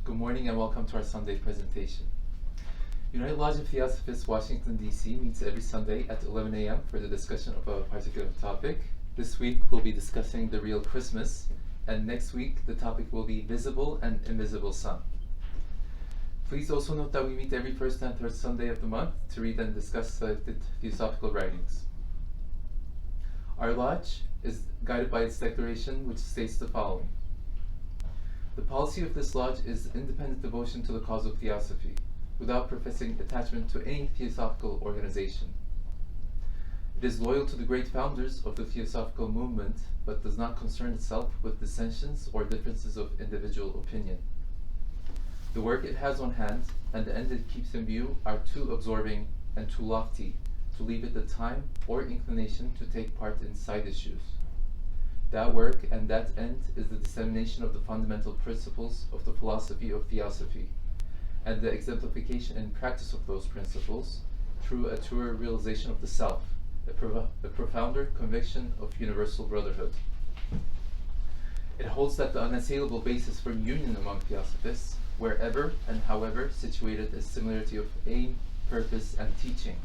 Good morning and welcome to our Sunday presentation. United Lodge of Theosophists, Washington, D.C. meets every Sunday at 11 a.m. for the discussion of a particular topic. This week we'll be discussing the real Christmas, and next week the topic will be visible and invisible sun. Please also note that we meet every first and third Sunday of the month to read and discuss selected theosophical writings. Our lodge is guided by its declaration, which states the following. The policy of this lodge is independent devotion to the cause of theosophy, without professing attachment to any theosophical organization. It is loyal to the great founders of the theosophical movement, but does not concern itself with dissensions or differences of individual opinion. The work it has on hand and the end it keeps in view are too absorbing and too lofty to leave it the time or inclination to take part in side issues. That work and that end is the dissemination of the fundamental principles of the philosophy of Theosophy, and the exemplification and practice of those principles through a truer realization of the self, a profounder conviction of universal brotherhood. It holds that the unassailable basis for union among Theosophists, wherever and however situated, is similarity of aim, purpose, and teaching,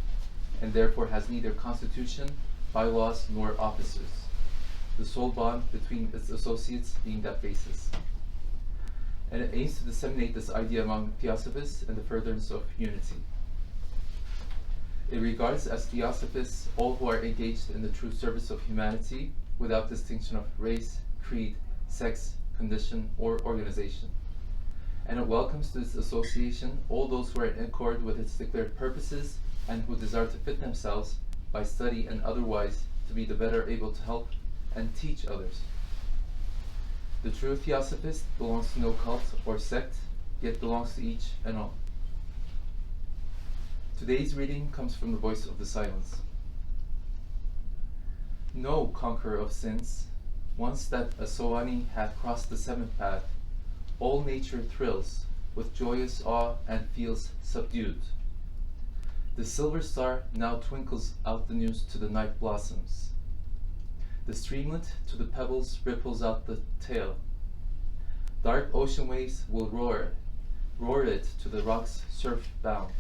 and therefore has neither constitution, bylaws, nor officers, the sole bond between its associates being that basis. And it aims to disseminate this idea among Theosophists in the furtherance of unity. It regards as Theosophists all who are engaged in the true service of humanity without distinction of race, creed, sex, condition, or organization. And it welcomes to its association all those who are in accord with its declared purposes and who desire to fit themselves, by study and otherwise, to be the better able to help and teach others. The true Theosophist belongs to no cult or sect, yet belongs to each and all. Today's reading comes from the voice of the silence. Know, conqueror of sins, once that a Soani hath crossed the seventh path, all nature thrills with joyous awe and feels subdued. The silver star now twinkles out the news to the night blossoms. The streamlet to the pebbles ripples out the tale. Dark ocean waves will roar it to the rocks surf bound.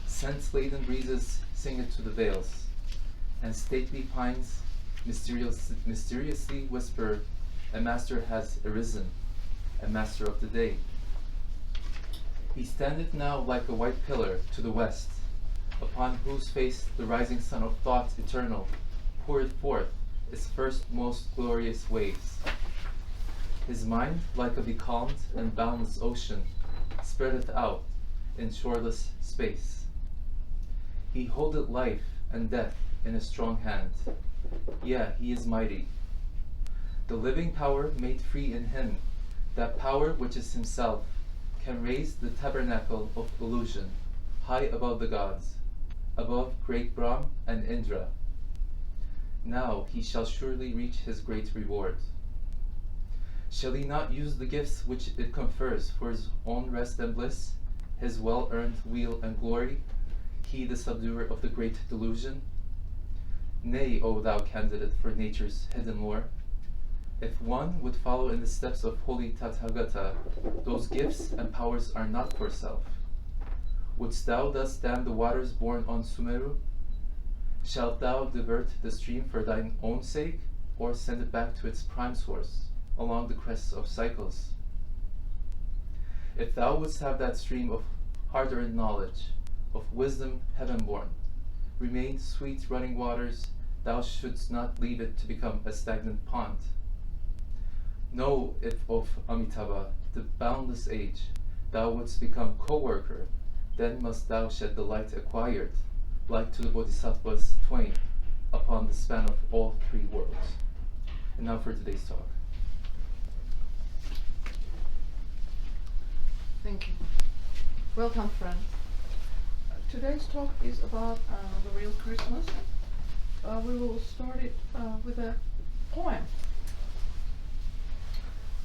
Scent-laden breezes sing it to the vales, and stately pines mysteriously whisper, a master has arisen, a master of the day. He standeth now like a white pillar to the west, upon whose face the rising sun of thought eternal poureth forth its first most glorious waves. His mind, like a becalmed and boundless ocean, spreadeth out in shoreless space. He holdeth life and death in a strong hand. Yeah, he is mighty. The living power made free in him, that power which is himself, can raise the tabernacle of illusion high above the gods, above great Brahm and Indra. Now he shall surely reach his great reward. Shall he not use the gifts which it confers for his own rest and bliss, his well-earned weal and glory, he the subduer of the great delusion? Nay, O thou candidate for nature's hidden lore, if one would follow in the steps of holy Tathagata, those gifts and powers are not for self. Wouldst thou thus dam the waters born on Sumeru? Shalt thou divert the stream for thine own sake, or send it back to its prime source, along the crests of cycles? If thou wouldst have that stream of hard-earned knowledge, of wisdom heaven-born, remain sweet running waters, thou shouldst not leave it to become a stagnant pond. Know if of Amitabha, the boundless age, thou wouldst become co-worker, then must thou shed the light acquired, like to the Bodhisattvas twain, upon the span of all three worlds. And now for today's talk. Thank you. Welcome, friend. Today's talk is about the real Christmas. We will start it with a poem.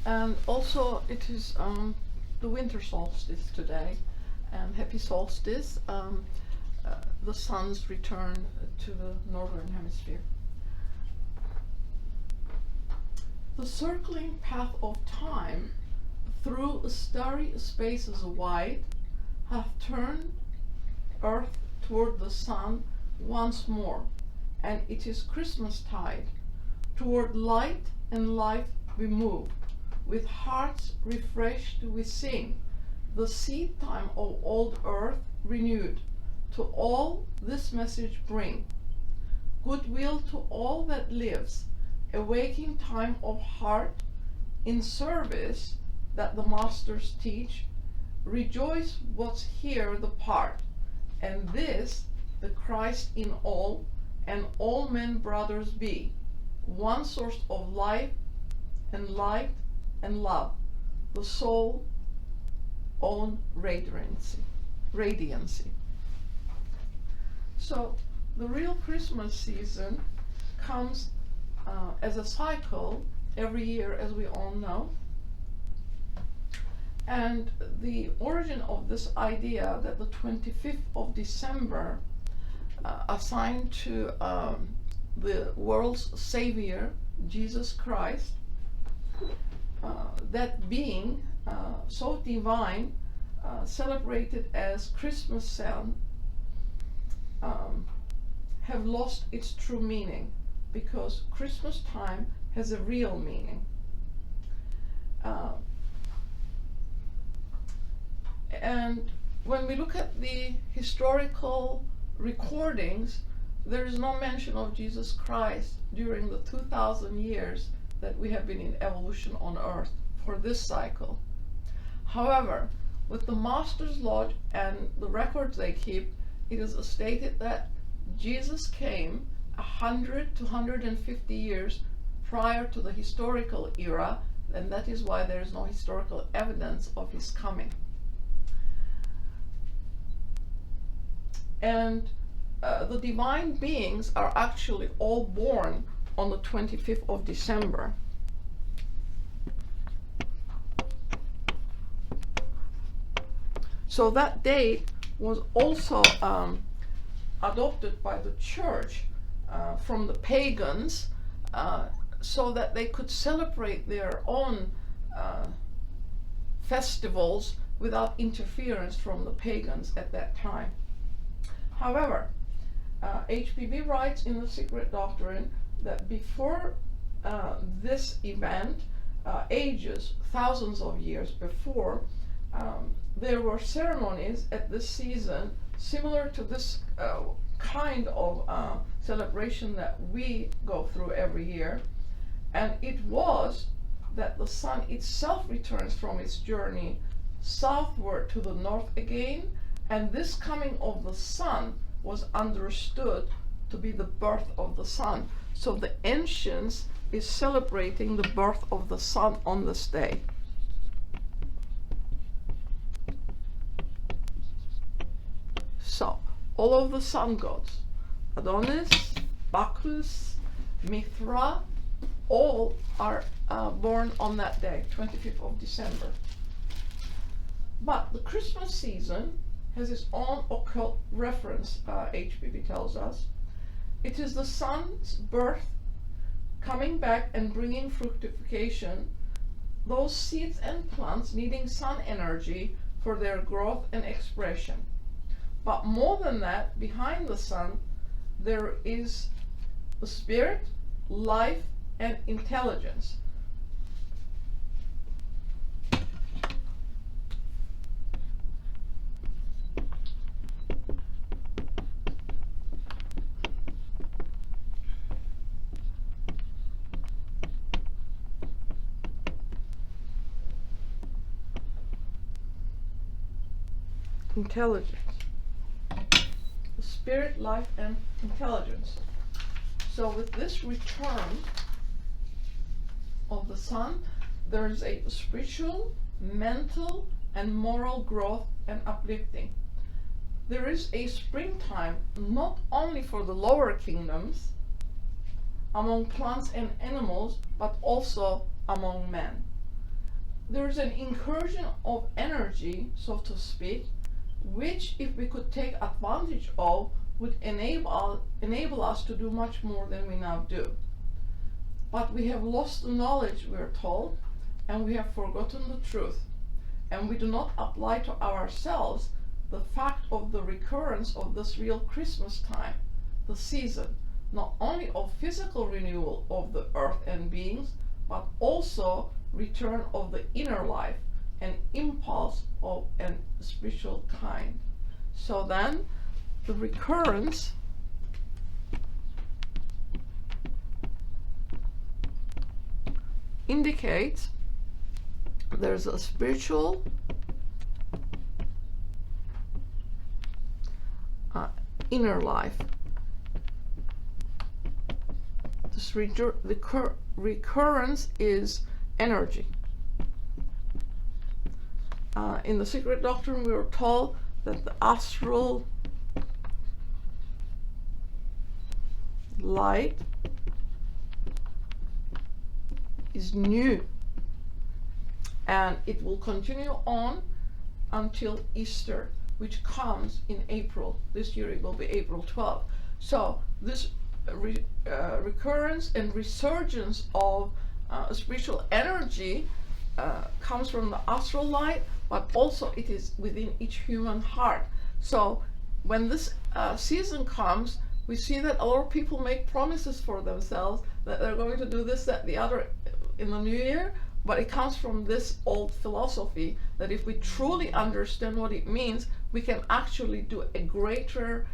And also it is the winter solstice today, and happy solstice. The sun's return to the northern hemisphere. The circling path of time through starry spaces wide, hath turned earth toward the sun once more, and it is Christmas tide. Toward light and life we move, with hearts refreshed we sing, the seed time of old earth renewed. To all this message bring, goodwill to all that lives, a waking time of heart, in service that the masters teach, rejoice what's here the part, and this the Christ in all, and all men brothers be, one source of life and light and love, the soul own radiancy. So the real Christmas season comes as a cycle every year, as we all know. And the origin of this idea that the 25th of December assigned to the world's Savior, Jesus Christ, that being so divine, celebrated as Christmas Sun, have lost its true meaning, because Christmas time has a real meaning. And when we look at the historical recordings, there is no mention of Jesus Christ during the 2,000 years that we have been in evolution on Earth for this cycle. However, with the Master's Lodge and the records they keep, it is stated that Jesus came 100 to 150 years prior to the historical era, and that is why there is no historical evidence of his coming. And the divine beings are actually all born on the 25th of December. So that date was also adopted by the church from the pagans, so that they could celebrate their own festivals without interference from the pagans at that time. However, HPB writes in the Secret Doctrine that before this event, ages, thousands of years before, there were ceremonies at this season similar to this kind of celebration that we go through every year. And it was that the sun itself returns from its journey southward to the north again, and this coming of the sun was understood to be the birth of the sun. So the ancients is celebrating the birth of the sun on this day. So all of the sun gods, Adonis, Bacchus, Mithra, all are born on that day, 25th of December. But the Christmas season has its own occult reference, HPB tells us. It is the sun's birth, coming back and bringing fructification, those seeds and plants needing sun energy for their growth and expression. But more than that, behind the sun, there is the spirit, life, and intelligence. Intelligence. Spirit, life, and intelligence. So with this return of the sun, there is a spiritual, mental, and moral growth and uplifting. There is a springtime not only for the lower kingdoms, among plants and animals, but also among men. There is an incursion of energy, so to speak, which, if we could take advantage of, would enable us to do much more than we now do. But we have lost the knowledge, we are told, and we have forgotten the truth. and we do not apply to ourselves the fact of the recurrence of this real Christmas time, the season, not only of physical renewal of the earth and beings, but also return of the inner life, an impulse of a spiritual kind. So then the recurrence indicates there's a spiritual inner life. This recurrence is energy. In the secret doctrine, we were told that the astral light is new, and it will continue on until Easter, which comes in April. This year it will be April 12th. So this recurrence and resurgence of spiritual energy comes from the astral light, but also it is within each human heart. So when this season comes, we see that a lot of people make promises for themselves that they're going to do this, that, the other in the new year, but it comes from this old philosophy that if we truly understand what it means, we can actually do a greater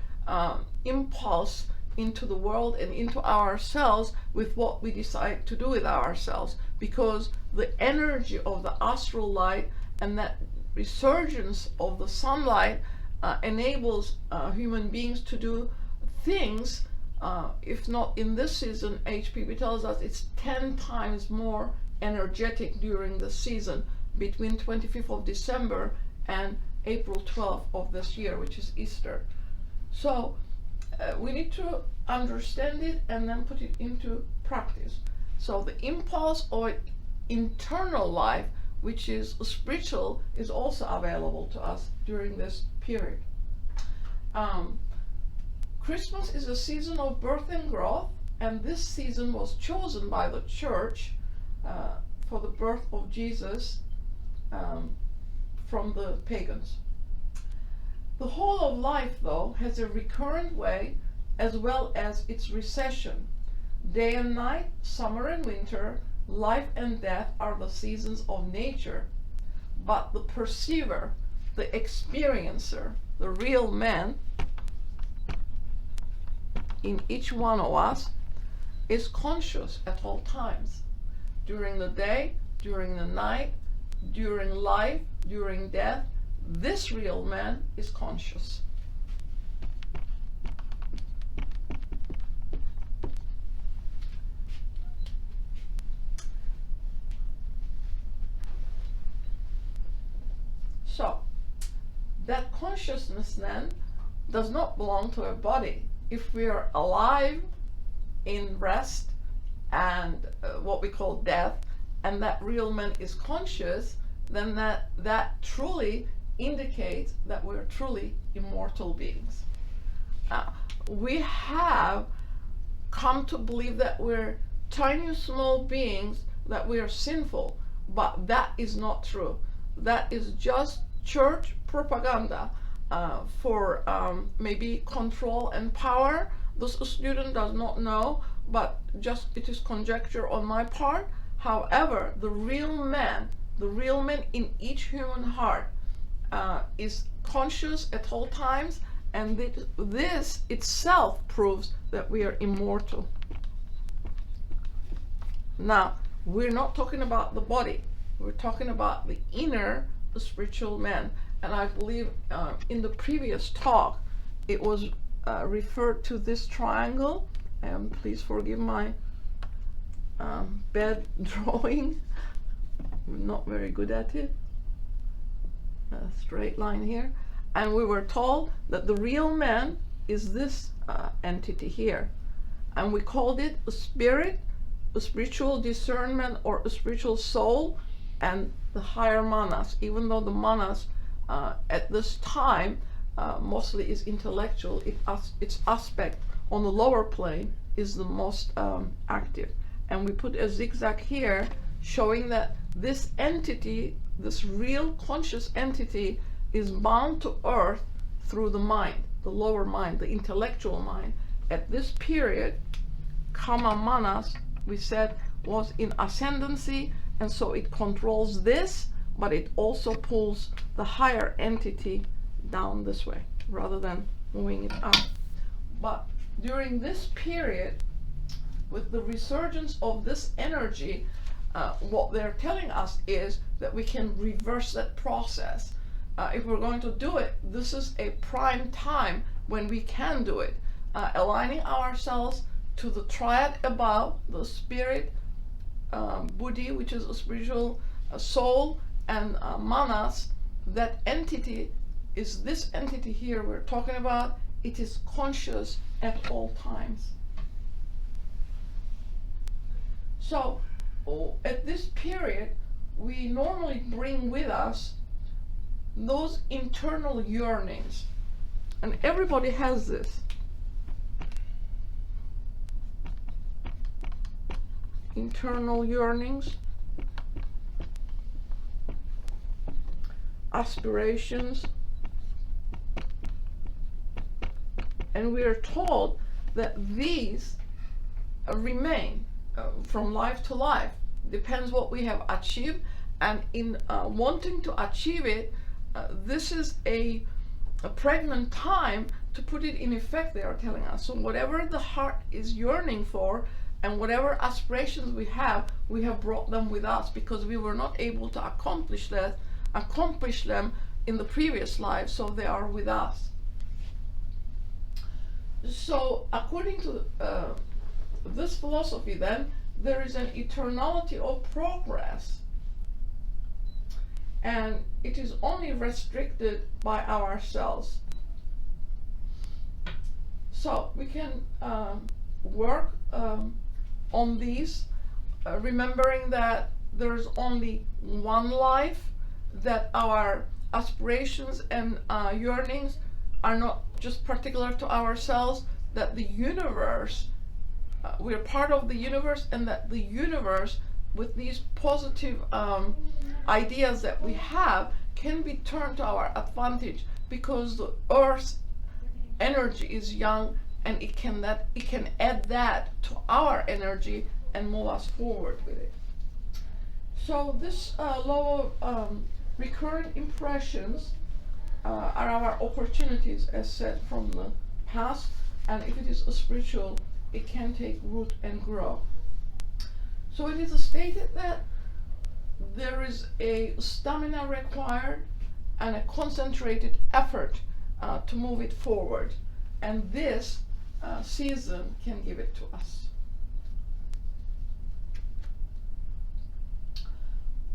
impulse into the world and into ourselves with what we decide to do with ourselves, because the energy of the astral light and that resurgence of the sunlight enables human beings to do things, if not in this season, HPB tells us it's 10 times more energetic during the season between 25th of December and April 12th of this year, which is Easter. So we need to understand it and then put it into practice. So the impulse or internal life, which is spiritual, is also available to us during this period. Christmas is a season of birth and growth, and this season was chosen by the church for the birth of Jesus from the pagans. The whole of life, though, has a recurrent way as well as its recession. Day and night, summer and winter, life and death are the seasons of nature, but the perceiver, the experiencer, the real man in each one of us is conscious at all times. During the day, during the night, during life, during death, this real man is conscious. So, that consciousness then does not belong to a body. If we are alive in rest and what we call death, and that real man is conscious, then that truly indicates that we're truly immortal beings. We have come to believe that we're tiny small beings, that we are sinful, but that is not true. That is just church propaganda for maybe control and power. The student does not know, but just it is conjecture on my part. However, the real man in each human heart is conscious at all times, and this itself proves that we are immortal. Now, we're not talking about the body, we're talking about the inner, the spiritual man. And I believe in the previous talk it was referred to this triangle, and please forgive my bad drawing. I'm not very good at it. A straight line here. And we were told that the real man is this entity here. And we called it a spirit, a spiritual discernment, or a spiritual soul, and the higher manas, even though the manas at this time mostly is intellectual, its aspect on the lower plane is the most active. And we put a zigzag here showing that this entity this real conscious entity is bound to earth through the mind, the lower mind, the intellectual mind. At this period, Kama Manas, we said, was in ascendancy, and so it controls this, but it also pulls the higher entity down this way rather than moving it up. But during this period, with the resurgence of this energy, what they're telling us is that we can reverse that process. If we're going to do it, this is a prime time when we can do it. Aligning ourselves to the triad above, the spirit, buddhi, which is a spiritual soul, and manas, that entity is this entity here we're talking about. It is conscious at all times. So at this period, we normally bring with us those internal yearnings, and everybody has this. Internal yearnings, aspirations, and we are told that these remain from life to life. Depends what we have achieved, and in wanting to achieve it, this is a pregnant time to put it in effect, they are telling us. So whatever the heart is yearning for, and whatever aspirations we have brought them with us, because we were not able to accomplish them in the previous life, so they are with us. So according to this philosophy, then, there is an eternality of progress, and it is only restricted by ourselves. So we can work on these, remembering that there is only one life, that our aspirations and yearnings are not just particular to ourselves, that the universe, we're part of the universe, and that the universe, with these positive ideas that we have, can be turned to our advantage, because the earth's energy is young, and it can add that to our energy and move us forward with it. So this law of recurrent impressions are our opportunities, as said, from the past, and if it is a spiritual, it can take root and grow. So it is stated that there is a stamina required and a concentrated effort to move it forward, and this season can give it to us.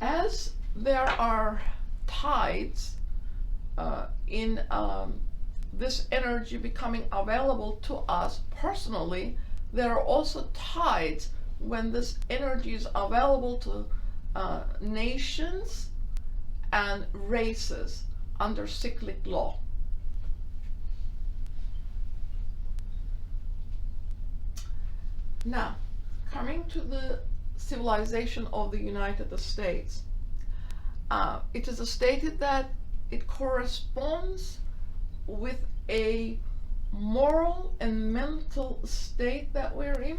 As there are tides in this energy becoming available to us personally, there are also tides when this energy is available to nations and races under cyclic law. Now, coming to the civilization of the United States, it is stated that it corresponds with a moral and mental state that we're in.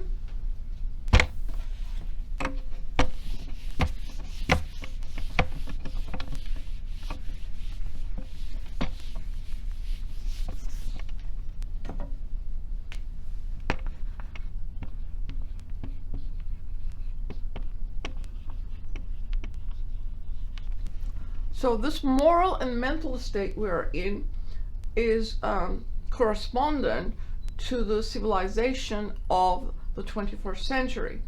So this moral and mental state we're in is correspondent to the civilization of the 21st century.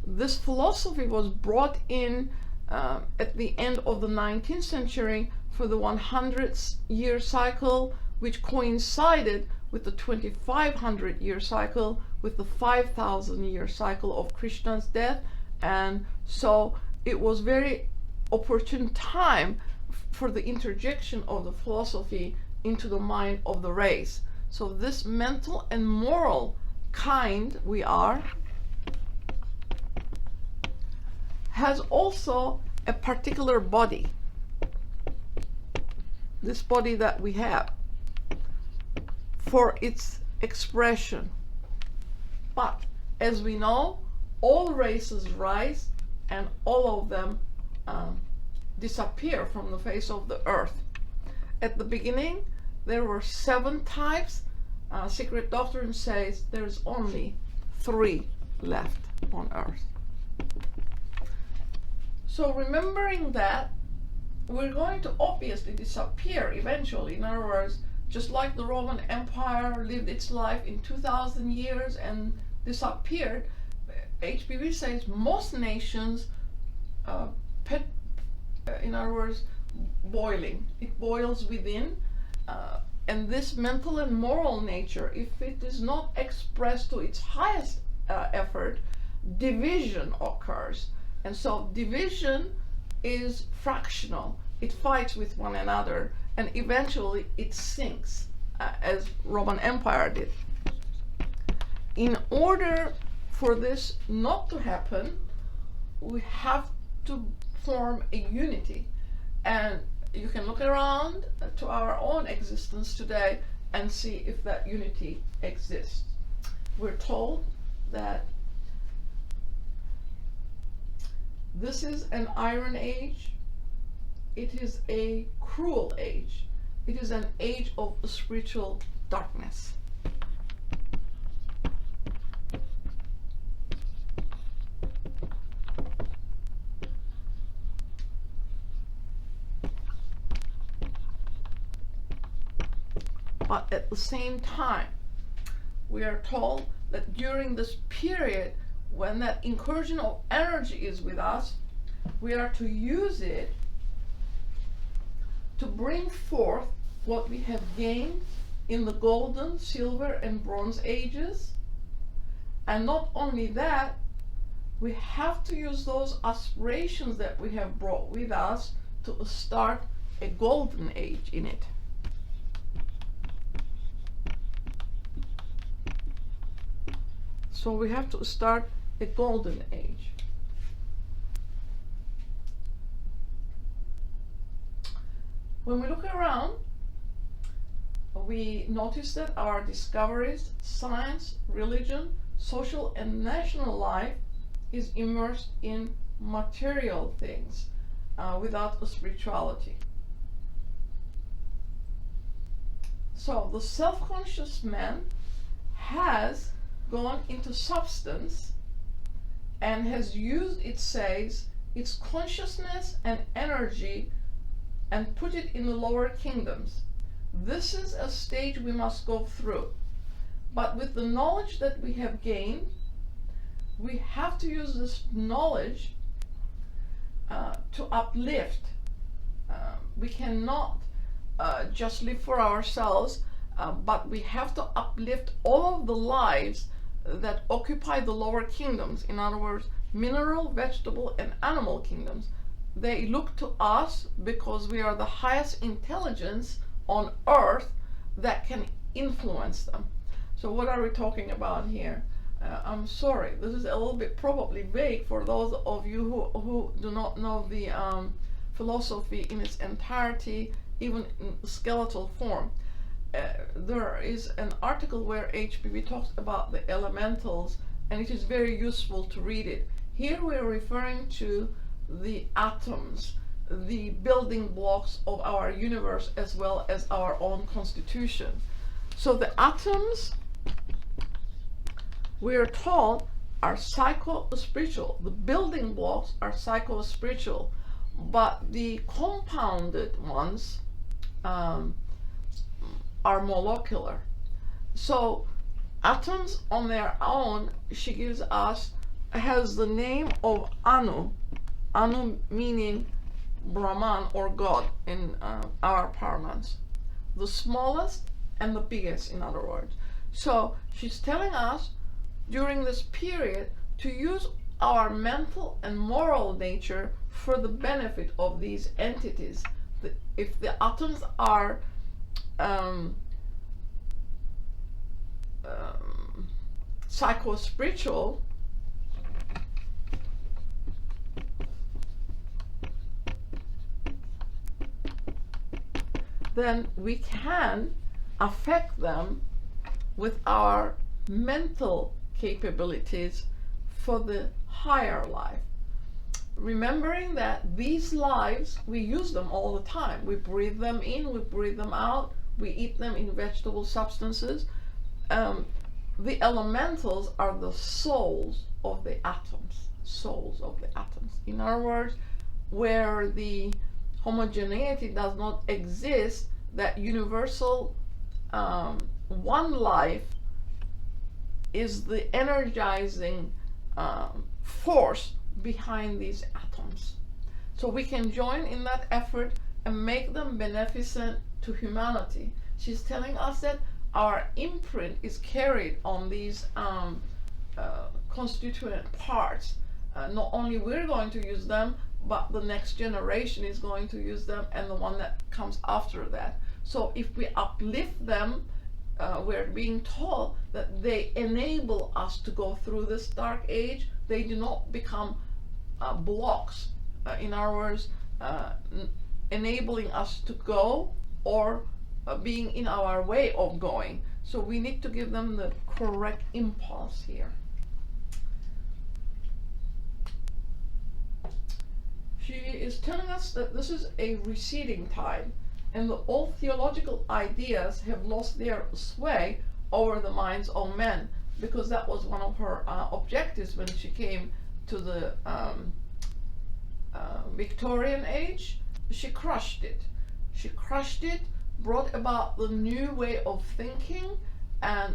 This philosophy was brought in at the end of the 19th century for the 100-year cycle, which coincided with the 2500-year cycle, with the 5000-year cycle of Krishna's death, and so it was very opportune time for the interjection of the philosophy into the mind of the race. So this mental and moral kind we are has also a particular body. this body that we have, for its expression. But as we know, all races rise and all of them disappear from the face of the earth. At the beginning, there were 7 types. Secret Doctrine says there's only 3 left on earth. So remembering that, we're going to obviously disappear eventually. In other words, just like the Roman Empire lived its life in 2,000 years and disappeared, HPV says most nations, in other words, boiling. It boils within, and this mental and moral nature, if it is not expressed to its highest effort, division occurs. And so division is fractional. It fights with one another, and eventually it sinks, as Roman Empire did. In order for this not to happen, we have to form a unity. And you can look around to our own existence today and see if that unity exists. We're told that this is an iron age. It is a cruel age. It is an age of spiritual darkness. But at the same time, we are told that during this period, when that incursion of energy is with us, we are to use it to bring forth what we have gained in the golden, silver, and bronze ages. And not only that, we have to use those aspirations that we have brought with us to start a golden age in it. So we have to start a golden age. When we look around, we notice that our discoveries, science, religion, social and national life is immersed in material things without a spirituality. So the self-conscious man has gone into substance and has used, it says, its consciousness and energy and put it in the lower kingdoms. This is a stage we must go through. But with the knowledge that we have gained, we have to use this knowledge to uplift. We cannot just live for ourselves, but we have to uplift all of the lives that occupy the lower kingdoms. In other words, mineral, vegetable, and animal kingdoms. They look to us because we are the highest intelligence on earth that can influence them. So what are we talking about here? I'm sorry, this is a little bit probably vague for those of you who do not know the philosophy in its entirety, even in skeletal form. There is an article where HPV talks about the elementals, and it is very useful to read it. Here we're referring to the atoms, the building blocks of our universe as well as our own constitution. So the atoms, we're told, are psycho-spiritual. The building blocks are psycho-spiritual, but the compounded ones are molecular. So atoms on their own, she gives us, has the name of Anu. Anu meaning Brahman or God in our parlance. The smallest and the biggest, in other words. So she's telling us during this period to use our mental and moral nature for the benefit of these entities. If the atoms are psycho-spiritual, then we can affect them with our mental capabilities for the higher life. Remembering that these lives, we use them all the time. We breathe them in, we breathe them out, we eat them in vegetable substances. The elementals are the souls of the atoms, souls of the atoms. In other words, where the homogeneity does not exist, that universal one life is the energizing force behind these atoms. So we can join in that effort and make them beneficent to humanity. She's telling us that our imprint is carried on these constituent parts. Not only we're going to use them, but the next generation is going to use them, and the one that comes after that. So if we uplift them, we're being told that they enable us to go through this dark age. They do not become blocks, in other words, enabling us to go or being in our way of going. So we need to give them the correct impulse here. She is telling us that this is a receding tide, and that all theological ideas have lost their sway over the minds of men, because that was one of her objectives when she came to the Victorian age. She crushed it. She crushed it, brought about the new way of thinking, and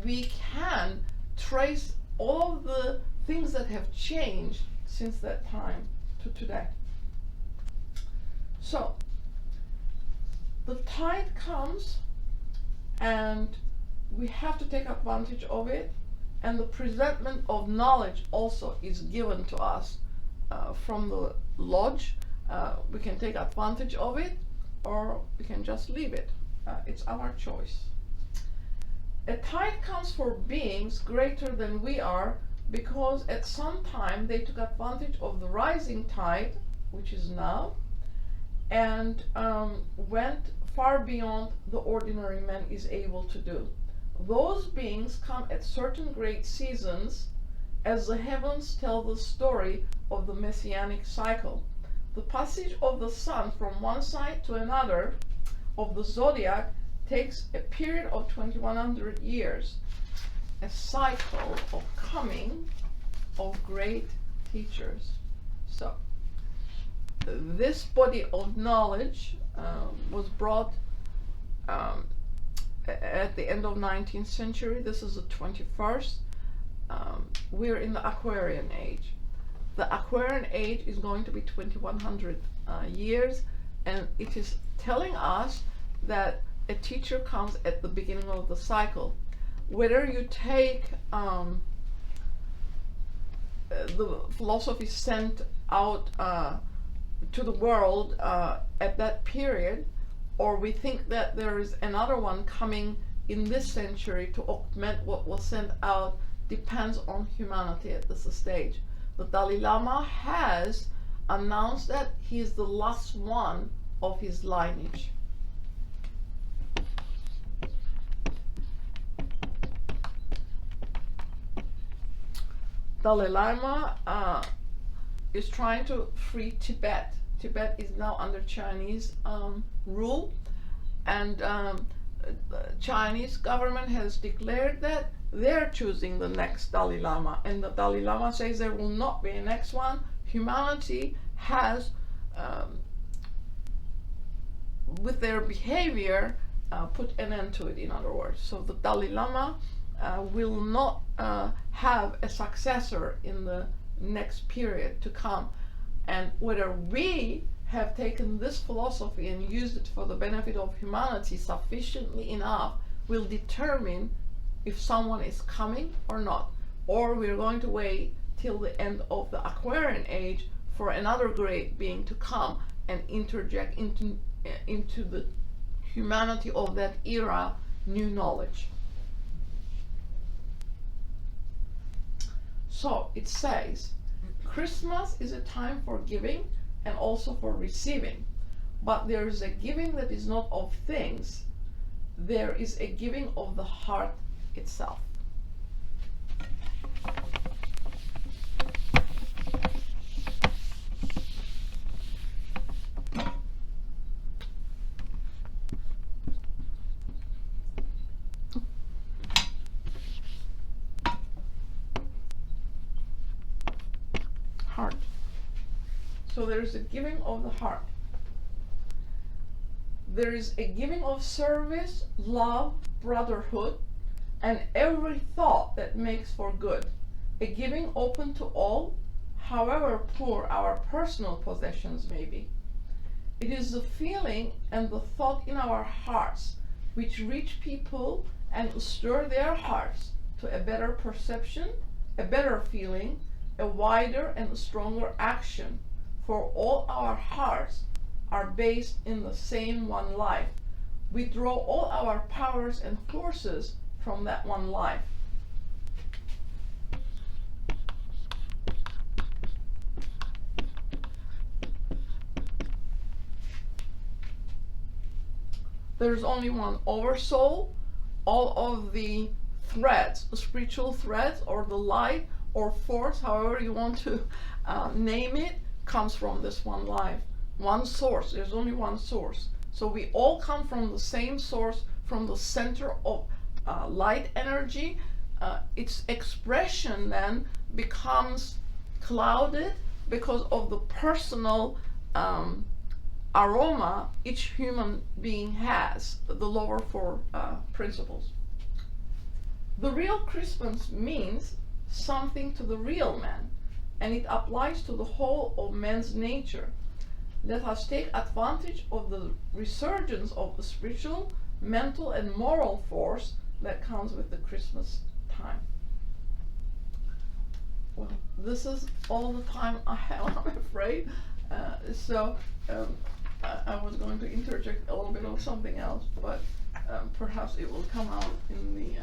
we can trace all of the things that have changed since that time to today. So the tide comes, and we have to take advantage of it, and the presentment of knowledge also is given to us from the lodge. We can take advantage of it, or we can just leave it. It's our choice. A tide comes for beings greater than we are, because at some time they took advantage of the rising tide, which is now, and went far beyond the ordinary man is able to do. Those beings come at certain great seasons, as the heavens tell the story of the messianic cycle. The passage of the sun from one side to another of the zodiac takes a period of 2100 years, a cycle of coming of great teachers. So this body of knowledge was brought at the end of 19th century. This is the 21st. We're in the Aquarian age. The Aquarian age is going to be 2100 years, and it is telling us that a teacher comes at the beginning of the cycle. Whether you take the philosophy sent out to the world at that period, or we think that there is another one coming in this century to augment what was sent out, depends on humanity at this stage. The Dalai Lama has announced that he is the last one of his lineage. Dalai Lama is trying to free Tibet. Tibet is now under Chinese rule, and the Chinese government has declared that they're choosing the next Dalai Lama, and the Dalai Lama says there will not be a next one. Humanity has, with their behavior, put an end to it, in other words. So the Dalai Lama will not have a successor in the next period to come. And whether we have taken this philosophy and used it for the benefit of humanity sufficiently enough will determine if someone is coming or not. Or we're going to wait till the end of the Aquarian age for another great being to come and interject into the humanity of that era new knowledge. So it says, Christmas is a time for giving and also for receiving. but there is a giving that is not of things. There is a giving of the heart itself. Heart. So there is a giving of the heart. There is a giving of service, love, brotherhood, and every thought that makes for good. A giving open to all, however poor our personal possessions may be. It is the feeling and the thought in our hearts which reach people and stir their hearts to a better perception, a better feeling, a wider and stronger action. For all our hearts are based in the same one life. We draw all our powers and forces from that one life. There's only one oversoul. All of the threads, the spiritual threads, or the light or force, however you want to name it, comes from this one life. One source. There's only one source. So we all come from the same source, from the center of light energy. Its expression then becomes clouded because of the personal aroma each human being has, the lower four principles. The real Christmas means something to the real man, and it applies to the whole of man's nature. Let us take advantage of the resurgence of the spiritual, mental, and moral force that comes with the Christmas time. Well, this is all the time I have, I'm afraid. I was going to interject a little bit of something else, but perhaps it will come out in the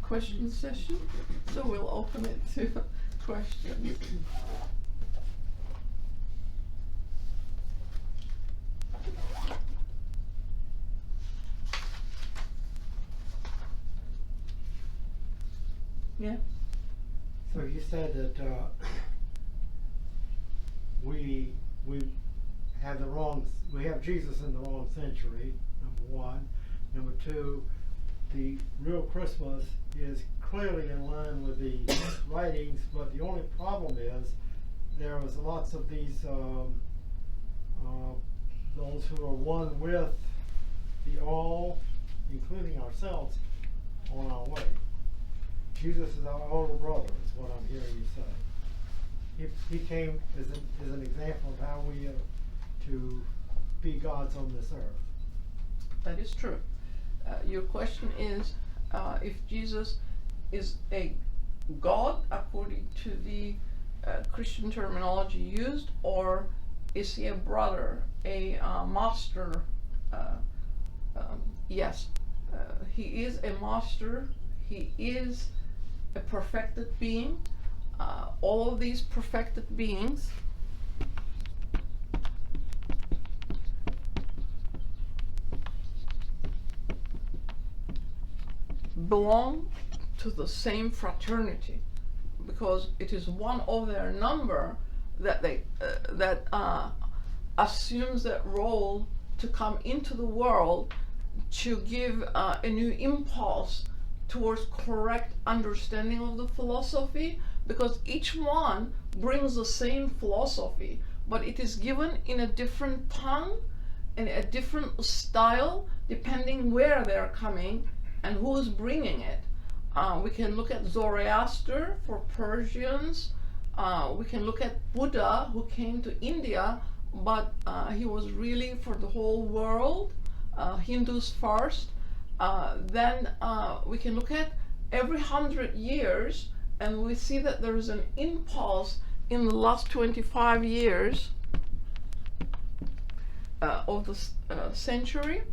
question session. So we'll open it to questions. Yeah. So you said that we have Jesus in the wrong century, number one. Number two, the real Christmas is clearly in line with the writings, but the only problem is there was lots of these those who are one with the all, including ourselves, on our way. Jesus is our older brother, is what I'm hearing you say. He came as an example of how we are to be gods on this earth. That is true. Your question is if Jesus is a God according to the Christian terminology used, or is he a brother, a master? Yes, he is a master. He is a perfected being. All of these perfected beings belong to the same fraternity, because it is one of their number that they assumes that role to come into the world to give a new impulse towards correct understanding of the philosophy, because each one brings the same philosophy, but it is given in a different tongue and a different style depending where they're coming and who is bringing it. We can look at Zoroaster for Persians. We can look at Buddha, who came to India, but he was really for the whole world, Hindus first. Then we can look at every 100 years, and we see that there is an impulse in the last 25 years of the century.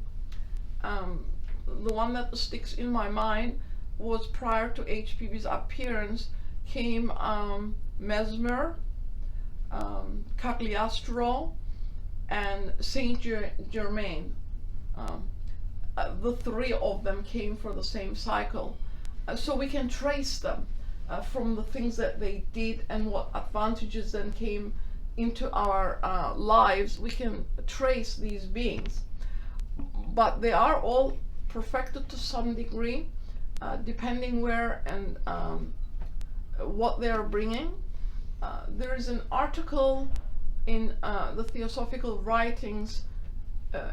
The one that sticks in my mind was prior to HPB's appearance came Mesmer, Cagliostro, and Saint Germain. The three of them came for the same cycle. So we can trace them from the things that they did and what advantages then came into our lives. We can trace these beings. But they are all perfected to some degree, depending where and what they are bringing. There is an article in the Theosophical writings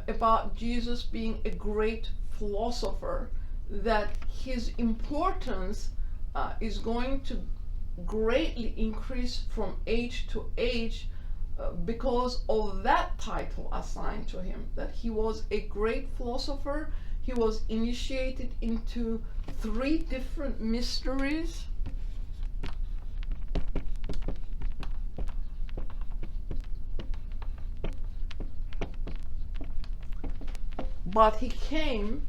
about Jesus being a great philosopher, that his importance is going to greatly increase from age to age because of that title assigned to him, that he was a great philosopher. He was initiated into 3 different mysteries. But he came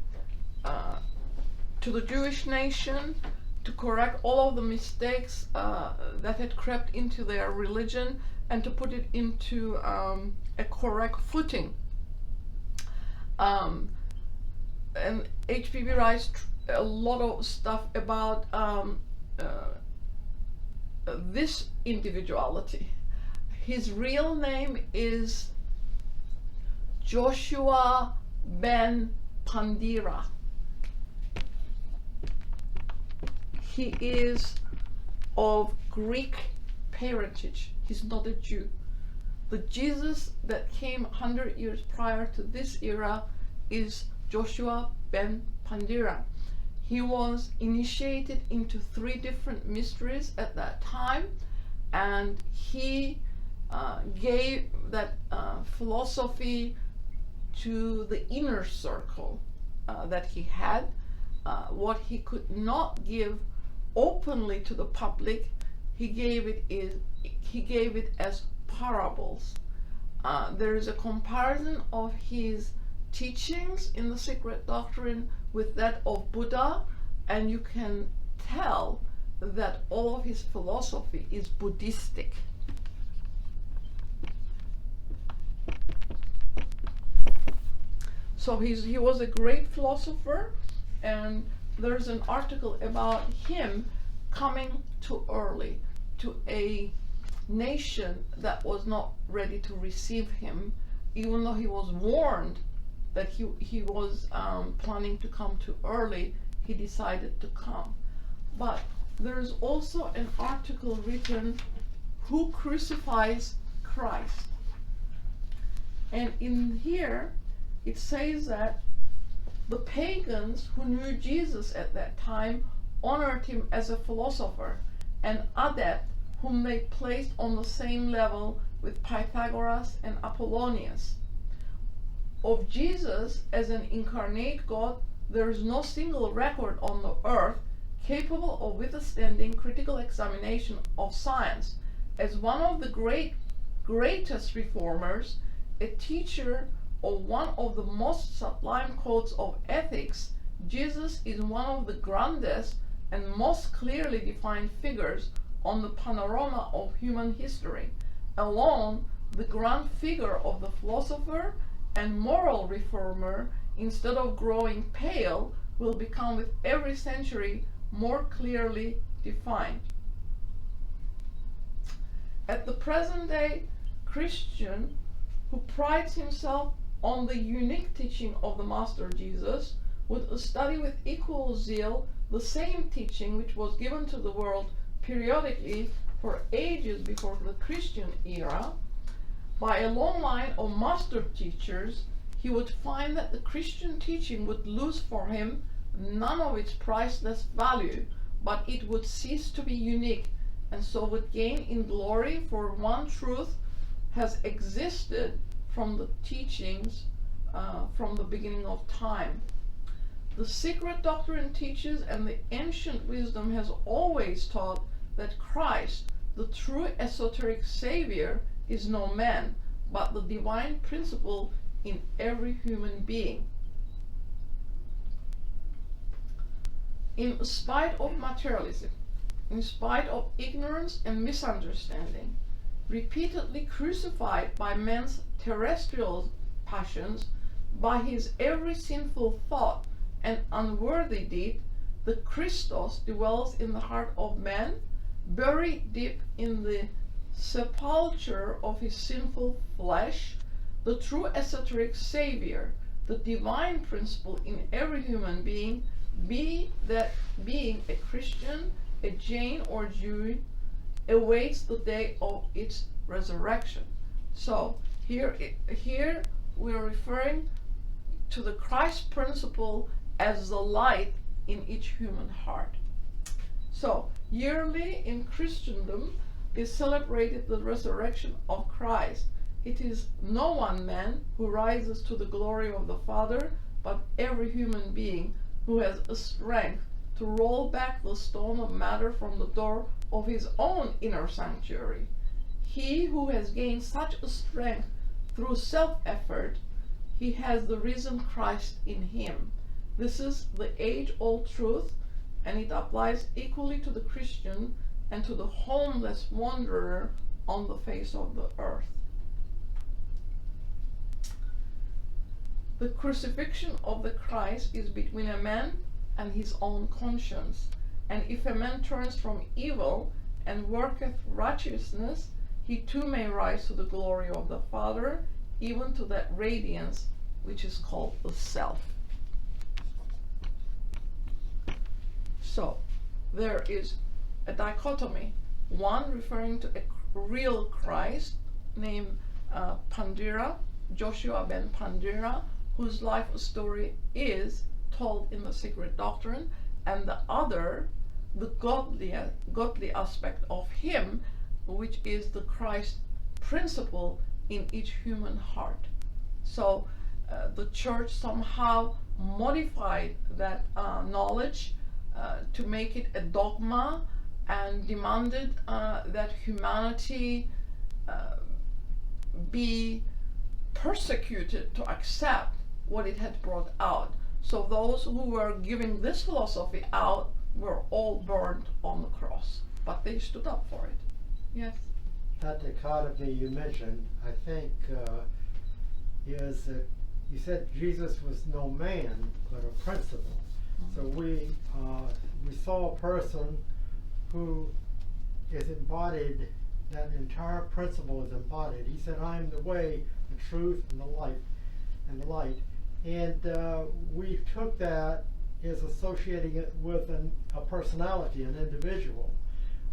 to the Jewish nation to correct all of the mistakes that had crept into their religion and to put it into a correct footing. And HPB writes a lot of stuff about this individuality. His real name is Joshua BenPandera. He is of Greek parentage. He's not a Jew. The Jesus that came 100 years prior to this era is Joshua BenPandera. He was initiated into 3 different mysteries at that time, and he gave that philosophy to the inner circle that he had. What he could not give openly to the public, he gave it as parables. There is a comparison of his teachings in the Secret Doctrine with that of Buddha, and you can tell that all of his philosophy is Buddhistic. So he was a great philosopher, and there's an article about him coming too early to a nation that was not ready to receive him, even though he was warned that he was planning to come too early. He decided to come. But there's also an article written, "Who Crucifies Christ?" And in here it says that the pagans who knew Jesus at that time honored him as a philosopher, an adept whom they placed on the same level with Pythagoras and Apollonius. Of Jesus as an incarnate God, there is no single record on the earth capable of withstanding critical examination of science. As one of the greatest reformers, a teacher of one of the most sublime codes of ethics, Jesus is one of the grandest and most clearly defined figures on the panorama of human history. Alone, the grand figure of the philosopher and moral reformer, instead of growing pale, will become with every century more clearly defined. At the present day, Christian who prides himself on the unique teaching of the Master Jesus would study with equal zeal the same teaching which was given to the world periodically for ages before the Christian era. By a long line of master teachers, he would find that the Christian teaching would lose for him none of its priceless value, but it would cease to be unique, and so would gain in glory, for one truth has existed from the teachings from the beginning of time. The Secret Doctrine teaches, and the ancient wisdom has always taught, that Christ, the true esoteric Savior, is no man, but the divine principle in every human being. In spite of materialism, in spite of ignorance and misunderstanding, repeatedly crucified by men's terrestrial passions, by his every sinful thought and unworthy deed, the Christos dwells in the heart of man, buried deep in the sepulchre of his sinful flesh, the true esoteric Savior, the divine principle in every human being, be that being a Christian, a Jain, or Jew, awaits the day of its resurrection. So here we're referring to the Christ principle as the light in each human heart. So yearly in Christendom is celebrated the resurrection of Christ. It is no one man who rises to the glory of the Father, but every human being who has a strength to roll back the stone of matter from the door of his own inner sanctuary. He who has gained such a strength through self-effort, he has the risen Christ in him. This is the age-old truth, and it applies equally to the Christian and to the homeless wanderer on the face of the earth. The crucifixion of the Christ is between a man and his own conscience. And if a man turns from evil and worketh righteousness, he too may rise to the glory of the Father, even to that radiance which is called the self. So there is a dichotomy, one referring to a real Christ named Pandera, Joshua BenPandera, whose life story is told in the Secret Doctrine, and the other, the godly aspect of him, which is the Christ principle in each human heart. So the church somehow modified that knowledge to make it a dogma, and demanded that humanity be persecuted to accept what it had brought out. So those who were giving this philosophy out were all burned on the cross, but they stood up for it. Yes? That dichotomy you mentioned, I think, is that you said Jesus was no man, but a principle. So we saw a person who is embodied, that entire principle is embodied. He said, I am the way, the truth, and the light. And we took that as associating it with a personality, an individual,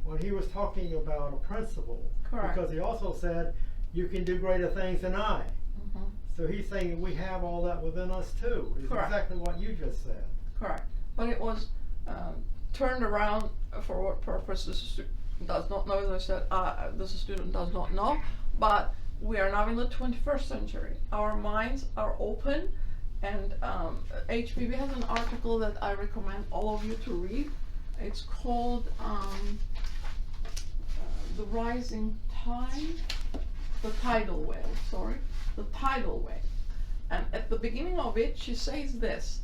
when he was talking about a principle. Correct. Because he also said, you can do greater things than I. Mm-hmm. So he's saying that we have all that within us too. It's Correct. exactly what you just said. Correct. But it was turned around for what purpose this student does not know. As I said, this student does not know. But we are now in the 21st century. Our minds are open, and HPB has an article that I recommend all of you to read. It's called The Rising Tide, the Tidal Wave, the Tidal Wave. And at the beginning of it, she says this: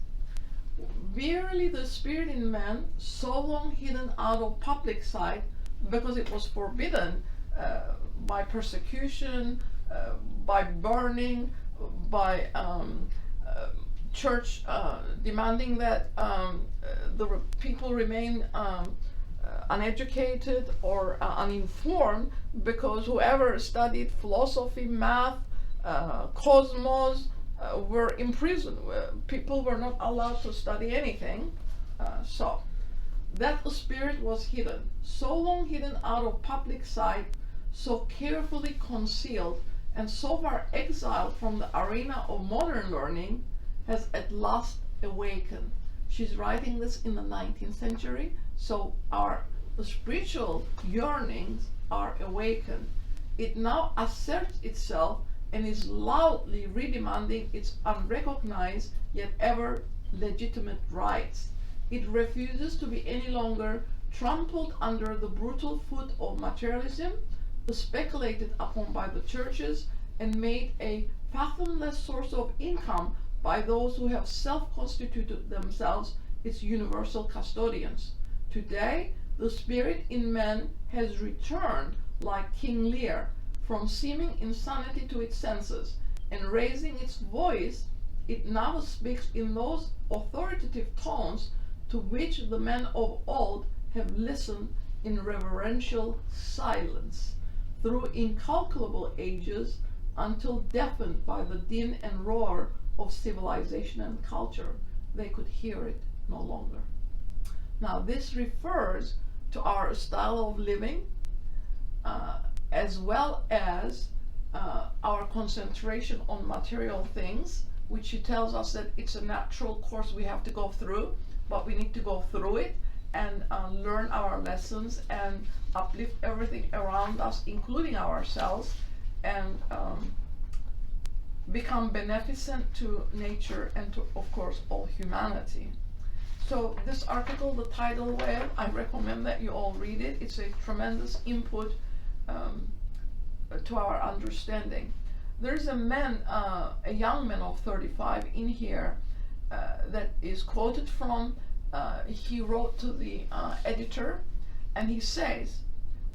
verily the spirit in man, so long hidden out of public sight, because it was forbidden by persecution, by burning, by church demanding that the people remain uneducated or uninformed, because whoever studied philosophy, math, cosmos, were imprisoned. People were not allowed to study anything. So that the spirit was hidden, so long hidden out of public sight, so carefully concealed, and so far exiled from the arena of modern learning, has at last awakened. She's writing this in the 19th century, so the spiritual yearnings are awakened. It now asserts itself and is loudly redemanding its unrecognized yet ever legitimate rights. It refuses to be any longer trampled under the brutal foot of materialism, speculated upon by the churches, and made a fathomless source of income by those who have self-constituted themselves its universal custodians. Today, the spirit in man has returned like King Lear, from seeming insanity to its senses, and raising its voice, it now speaks in those authoritative tones to which the men of old have listened in reverential silence through incalculable ages, until deafened by the din and roar of civilization and culture, they could hear it no longer. Now, this refers to our style of living, as well as our concentration on material things, which she tells us that it's a natural course we have to go through, but we need to go through it and learn our lessons and uplift everything around us, including ourselves, and become beneficent to nature and to, of course, all humanity. So this article, The Tidal Wave, I recommend that you all read it. It's a tremendous input to our understanding. There's a man, a young man of 35 in here that is quoted from. He wrote to the editor, and he says,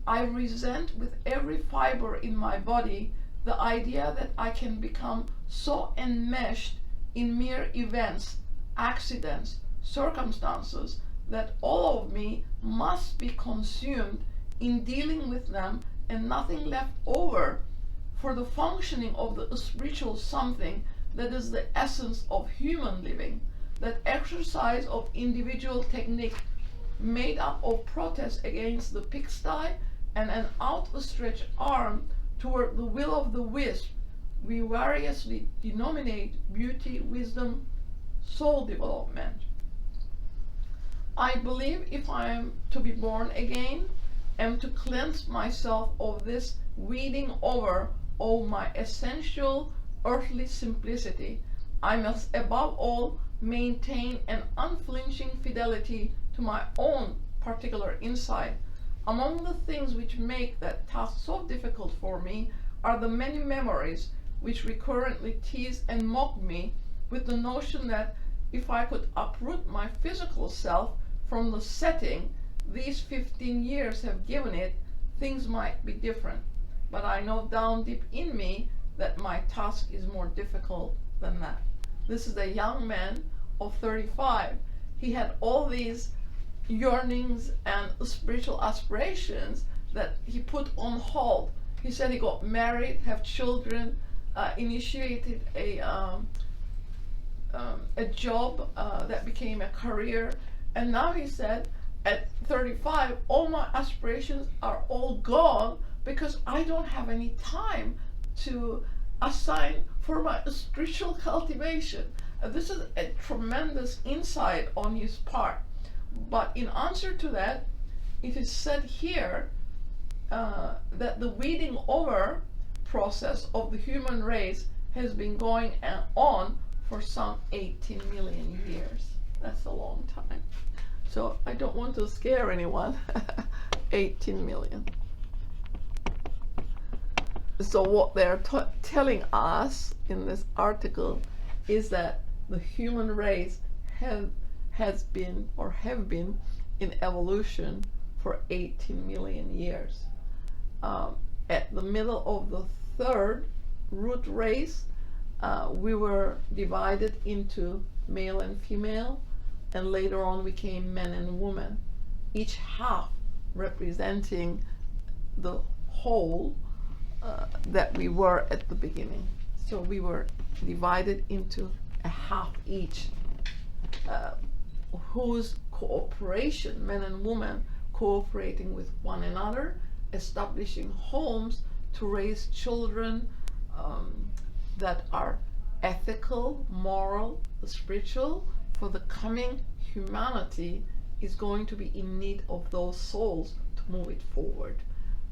"I resent with every fiber in my body the idea that I can become so enmeshed in mere events, accidents, circumstances, that all of me must be consumed in dealing with them, and nothing left over for the functioning of the spiritual something that is the essence of human living, that exercise of individual technique made up of protest against the pigsty and an outstretched arm toward the will of the wisp we variously denominate beauty, wisdom, soul development. I believe if I am to be born again, am to cleanse myself of this weeding over of my essential earthly simplicity, I must above all maintain an unflinching fidelity to my own particular insight. Among the things which make that task so difficult for me are the many memories which recurrently tease and mock me with the notion that if I could uproot my physical self from the setting these 15 years have given it, things might be different. But I know down deep in me that my task is more difficult than that." This is a young man of 35. He had all these yearnings and spiritual aspirations that he put on hold. He said he got married, have children, initiated a job that became a career, and now he said, at 35, all my aspirations are all gone because I don't have any time to assign for my spiritual cultivation. This is a tremendous insight on his part. But in answer to that, it is said here that the weeding over process of the human race has been going on for some 18 million years. That's a long time. So I don't want to scare anyone. 18 million. So what they're telling us in this article is that the human race has been or have been in evolution for 18 million years. At the middle of the third root race, we were divided into male and female, and later on we came men and women, each half representing the whole that we were at the beginning. So we were divided into a half each, whose cooperation, men and women cooperating with one another, establishing homes to raise children that are ethical, moral, spiritual, for the coming humanity is going to be in need of those souls to move it forward.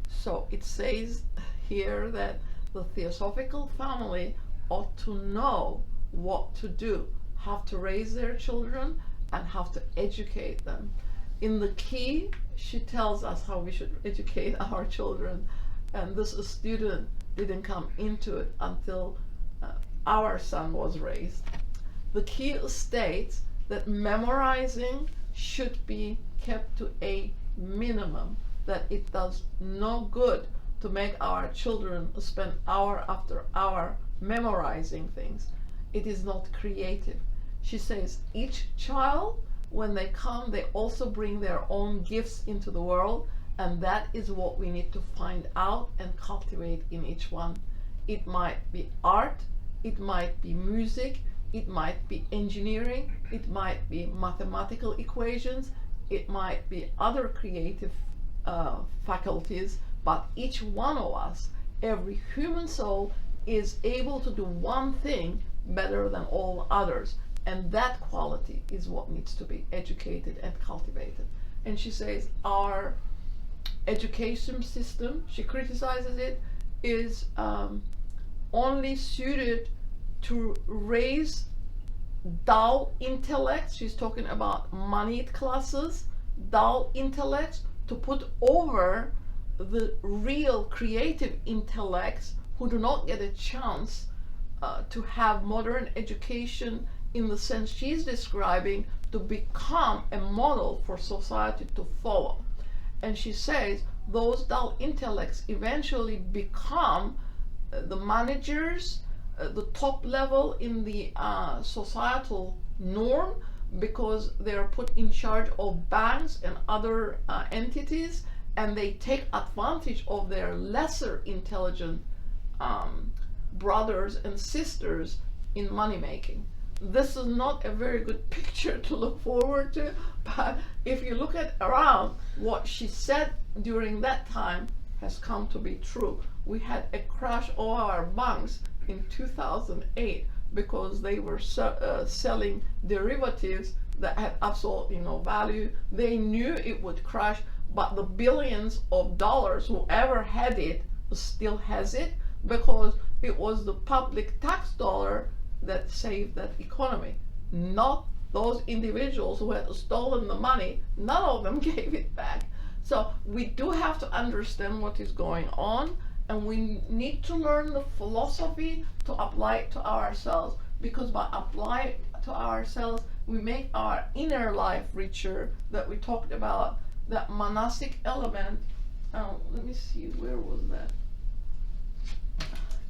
So it says here that the Theosophical family ought to know what to do, how to raise their children, and how to educate them. In the key, she tells us how we should educate our children, and this student didn't come into it until our son was raised. The key states that memorizing should be kept to a minimum, that it does no good to to make our children spend hour after hour memorizing things. It is not creative. She says each child, when they come, they also bring their own gifts into the world, and that is what we need to find out and cultivate in each one. It might be art, it might be music, it might be engineering, it might be mathematical equations, it might be other creative faculties, but each one of us, every human soul, is able to do one thing better than all others, and that quality is what needs to be educated and cultivated. And she says our education system, she criticizes it, is only suited to raise dull intellects. She's talking about moneyed classes, dull intellects, to put over the real creative intellects who do not get a chance to have modern education in the sense she's describing, to become a model for society to follow. And she says those dull intellects eventually become the managers, the top level in the societal norm, because they're put in charge of banks and other entities, and they take advantage of their lesser intelligent brothers and sisters in money making. This is not a very good picture to look forward to, but if you look at around, what she said during that time has come to be true. We had a crash of our banks in 2008 because they were selling derivatives that had absolutely no value. They knew it would crash, but the billions of dollars, whoever had it still has it, because it was the public tax dollar that saved that economy, not those individuals who had stolen the money. None of them gave it back. So we do have to understand what is going on, and we need to learn the philosophy to apply it to ourselves, because by applying it to ourselves, we make our inner life richer, that we talked about, that monastic element. Let me see, where was that?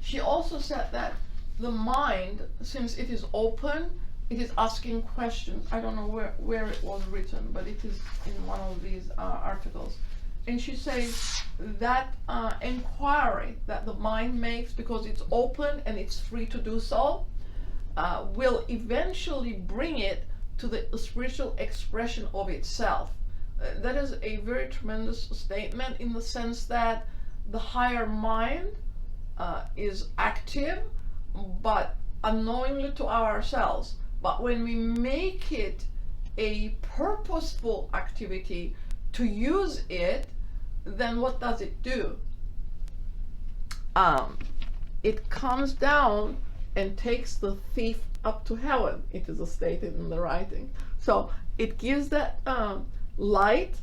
She also said that the mind, since it is open, it is asking questions. I don't know where it was written, but it is in one of these articles. And she says that inquiry that the mind makes, because it's open and it's free to do so, will eventually bring it to the spiritual expression of itself. That is a very tremendous statement, in the sense that the higher mind is active, but unknowingly to ourselves. But when we make it a purposeful activity to use it, then what does it do? It comes down and takes the thief up to heaven. It is stated in the writing. So it gives that light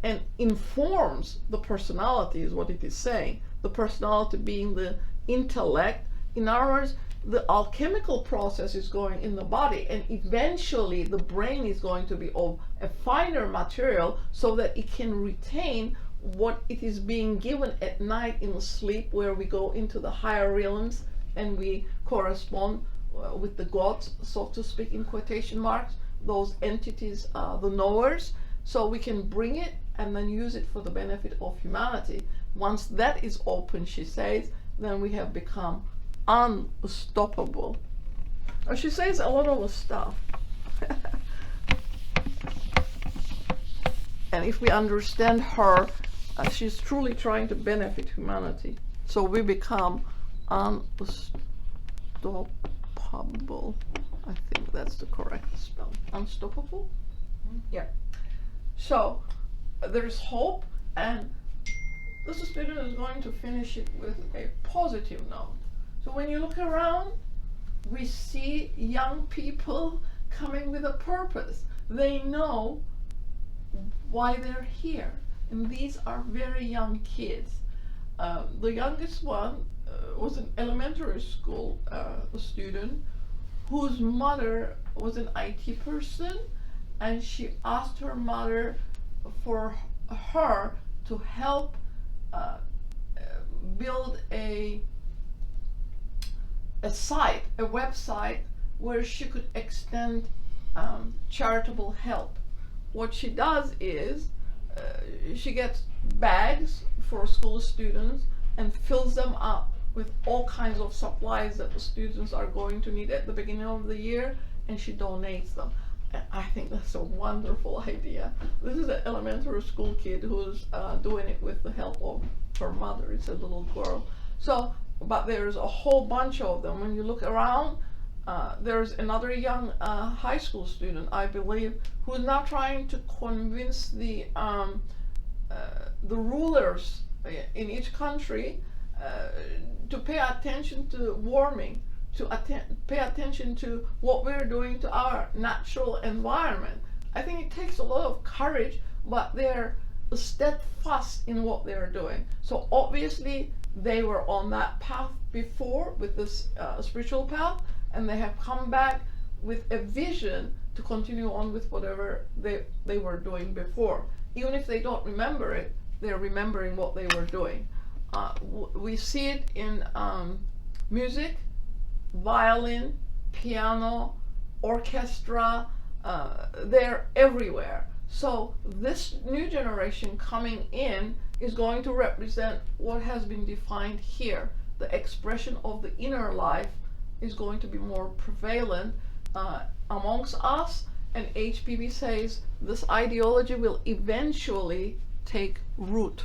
and informs the personality, is what it is saying. The personality being the intellect. In other words, the alchemical process is going in the body, and eventually the brain is going to be of a finer material, so that it can retain what it is being given at night in sleep, where we go into the higher realms and we correspond with the gods, so to speak, in quotation marks, those entities, the knowers. So we can bring it and then use it for the benefit of humanity. Once that is open, she says, then we have become unstoppable. She says a lot of stuff. And if we understand her, she's truly trying to benefit humanity. So we become unstoppable. I think that's the correct spell. Unstoppable? Yeah. So there is hope, and this student is going to finish it with a positive note. So when you look around, we see young people coming with a purpose. They know why they're here. And these are very young kids. The youngest one was an elementary school student whose mother was an IT person, and she asked her mother for her to help build a site, a website where she could extend charitable help. What she does is she gets bags for school students and fills them up with all kinds of supplies that the students are going to need at the beginning of the year, and she donates them. And I think that's a wonderful idea. This is an elementary school kid who's doing it with the help of her mother. It's a little girl. So, but there's a whole bunch of them. When you look around, there's another young high school student, I believe, who's now trying to convince the rulers in each country to pay attention to warming, to pay attention to what we're doing to our natural environment. I think it takes a lot of courage, but they're steadfast in what they're doing. So obviously they were on that path before with this spiritual path, and they have come back with a vision to continue on with whatever they were doing before. Even if they don't remember it, they're remembering what they were doing. We see it in music, violin, piano, orchestra, they're everywhere. So this new generation coming in is going to represent what has been defined here. The expression of the inner life is going to be more prevalent amongst us, and HPB says this ideology will eventually take root.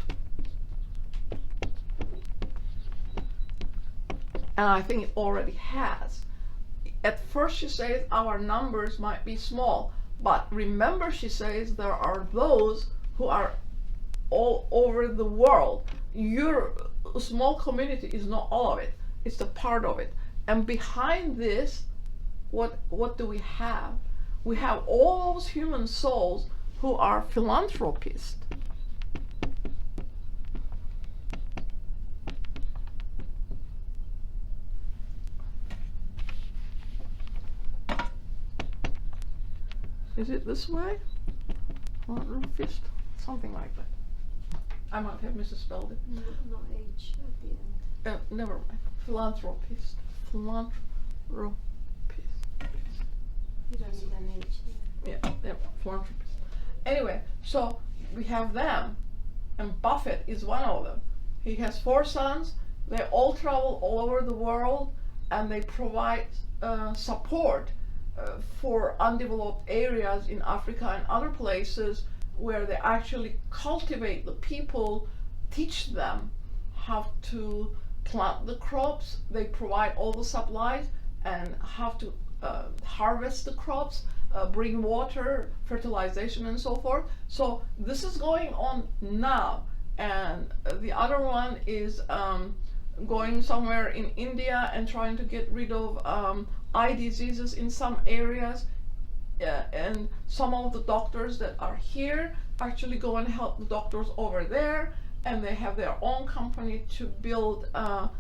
And I think it already has. At first she says our numbers might be small, but remember, she says there are those who are all over the world. Your small community is not all of it, it's a part of it. And behind this, what do we have? We have all those human souls who are philanthropists. Is it this way? Philanthropist? Something like that. I might have misspelled it. No H at the end. Never mind. Philanthropist. Philanthropist. You don't need an H here. Yeah, philanthropist. Anyway, so we have them, and Buffett is one of them. He has 4 sons. They all travel all over the world, and they provide support for undeveloped areas in Africa and other places where they actually cultivate the people, teach them how to plant the crops. They provide all the supplies and how to harvest the crops, bring water, fertilization, and so forth. So this is going on now. And the other one is going somewhere in India and trying to get rid of eye diseases in some areas. And some of the doctors that are here actually go and help the doctors over there, and they have their own company to build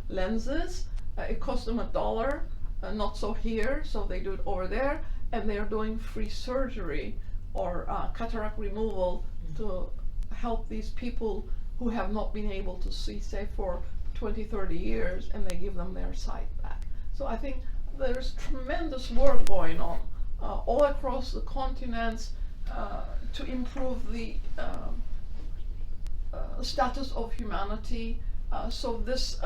lenses. It costs them $1, not so here, so they do it over there, and they're doing free surgery or cataract removal to help these people who have not been able to see, say, for 20-30 years, and they give them their sight back. So I think there's tremendous work going on all across the continents to improve the status of humanity. So this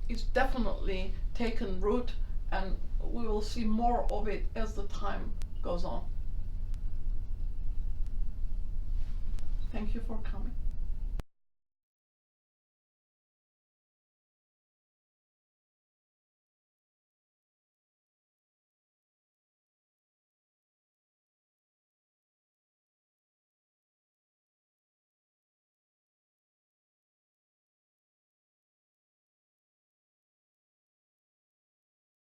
is definitely taken root, and we will see more of it as the time goes on. Thank you for coming.